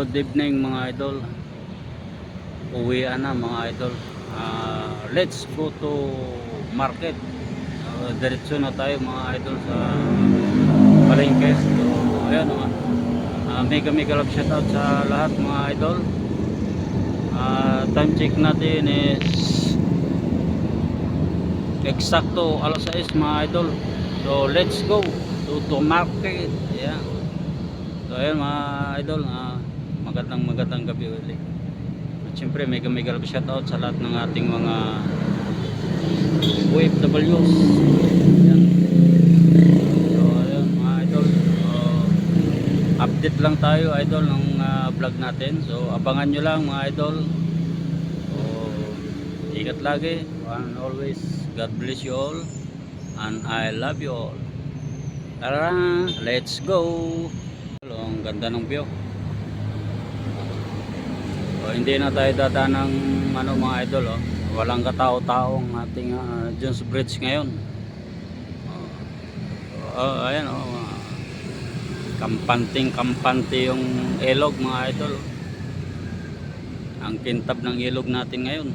Good evening mga idol. Uwian na mga idol. Let's go to market. Diretso na tayo mga idol sa palengke. So ayan mega love shoutout sa lahat mga idol. Time check natin is eksakto alas 6 mga idol. So let's go to market. Yeah. So ayan mga idol, magandang gabi ulit. At syempre mega love shoutout sa lahat ng ating mga OFWs. Ayan. So ayan mga idol, update lang tayo idol ng vlog natin. So abangan nyo lang mga idol. So ingat lagi and always. God bless you all and I love you all. Tara, let's go. Ang ganda ng view. So, hindi na tayo dadaan ng mga idol. Walang katao-tao ang ating Jones Bridge ngayon. Ayan kampante yung ilog mga idol. Ang kintab ng ilog natin ngayon.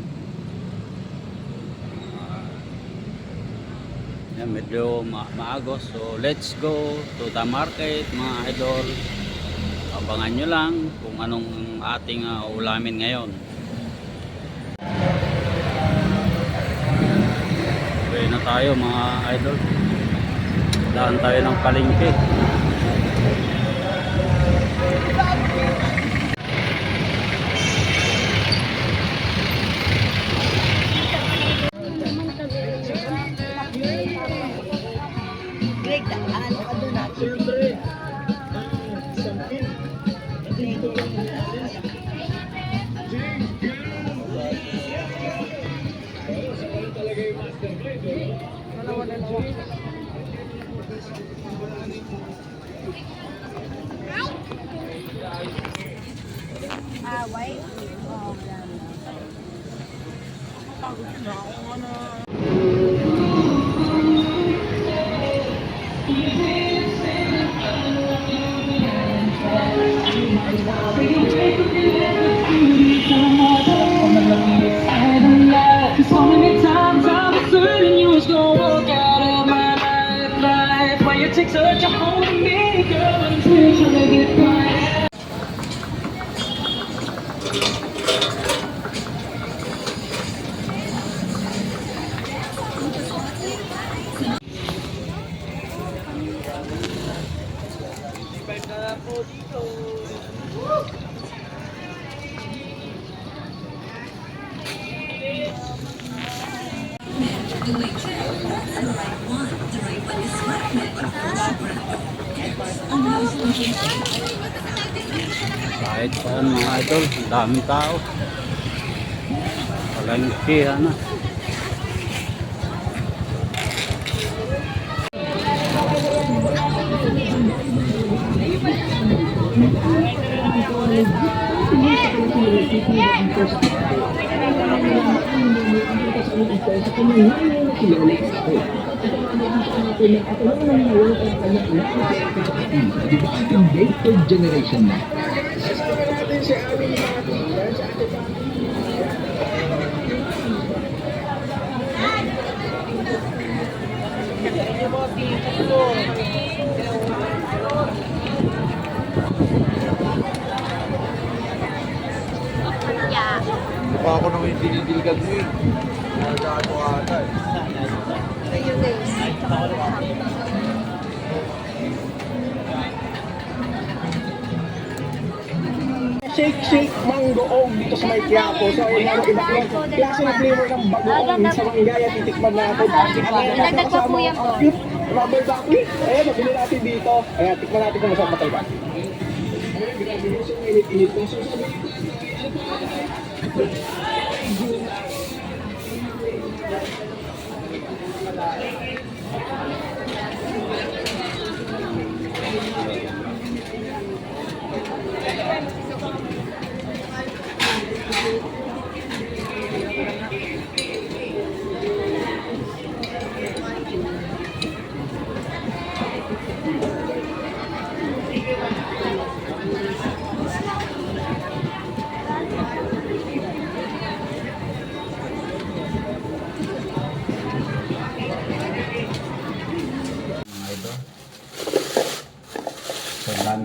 Medyo maagos. So let's go to the market mga idol. Abangan nyo lang kung anong ating ulamin ngayon. Okay na tayo mga idol. Daan tayo ng palengke. Wait. So many times I was certain you was gonna walk out of my life. Why you take such a hold of me, girl? I'm still trying to get quiet. Kahit saan mga idol, ang daming tao. Palengke na. Third generation na. Mukha ako nang hindi didiligan mo eh. Nagdaan mo ata eh. Shake mangoong dito sa may Quiapo. So, yung iba-ibang klase ng flavor ng bagoong sa manggaya, titikman natin. Dagdag pa po yan po. Rubber ducky. Ayan, nabili natin dito. Ayan, tikman natin kung masarap matay ba.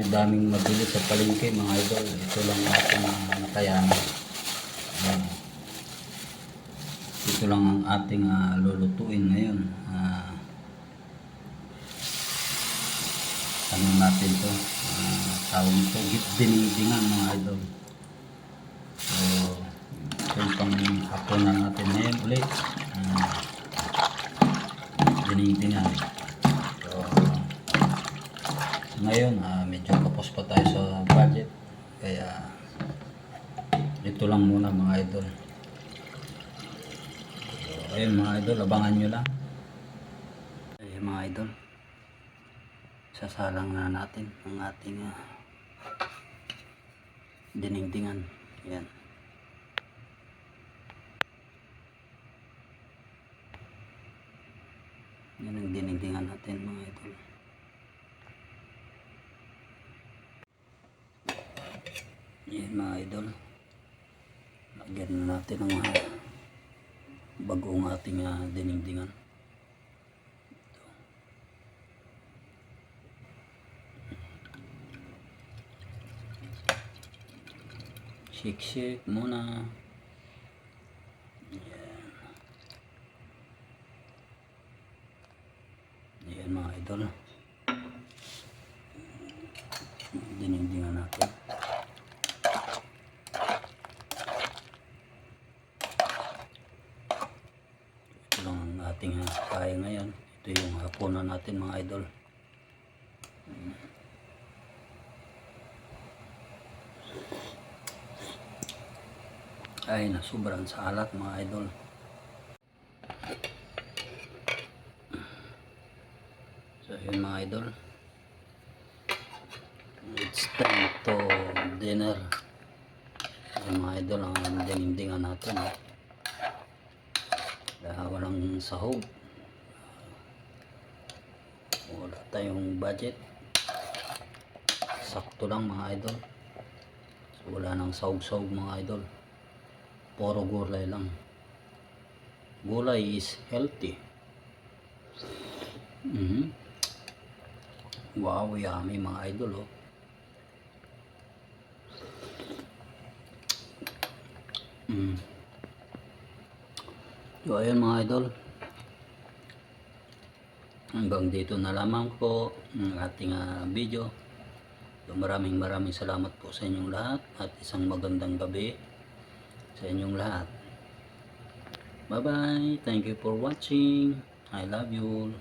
daming mabili sa palengke mga idol. Ito lang ating nakayanan. Ito lang ang ating lulutuin ngayon. Ano natin to? Tawag ito, dinidingan mga idol. So, ito yung pang hapunan natin ngayon ulit. Dinidingan. So, ngayon, medyo kapos pa tayo sa budget. Kaya, ito lang muna mga idol. So, ayun mga idol, abangan nyo lang. Ayun mga idol. Sasalang na natin ang ating dinigdingan. Ayan. Yan ang dinigdingan natin mga idol. Yan mga idol. Lagyan na natin ang bagong ating dinigdingan. Shake muna. Ayan mga idol. Dinigdingan natin. Ito lang ang ating kaya ngayon. Ito yung hapunan natin mga idol. Ay, sobrang salat mga idol. So yun mga idol, it's time to dinner. Yung mga idol, ang dinigdingan natin. Dahil walang sahog, wala tayong budget, sakto lang mga idol. So wala nang sahog-sahog mga idol, puro gulay lang. Gulay is healthy. Wow, yummy mga idol. So ayun mga idol, hanggang dito na lamang po ang ating video. So maraming salamat po sa inyong lahat at isang magandang gabi sa inyong lahat. Bye bye, thank you for watching. I love you all.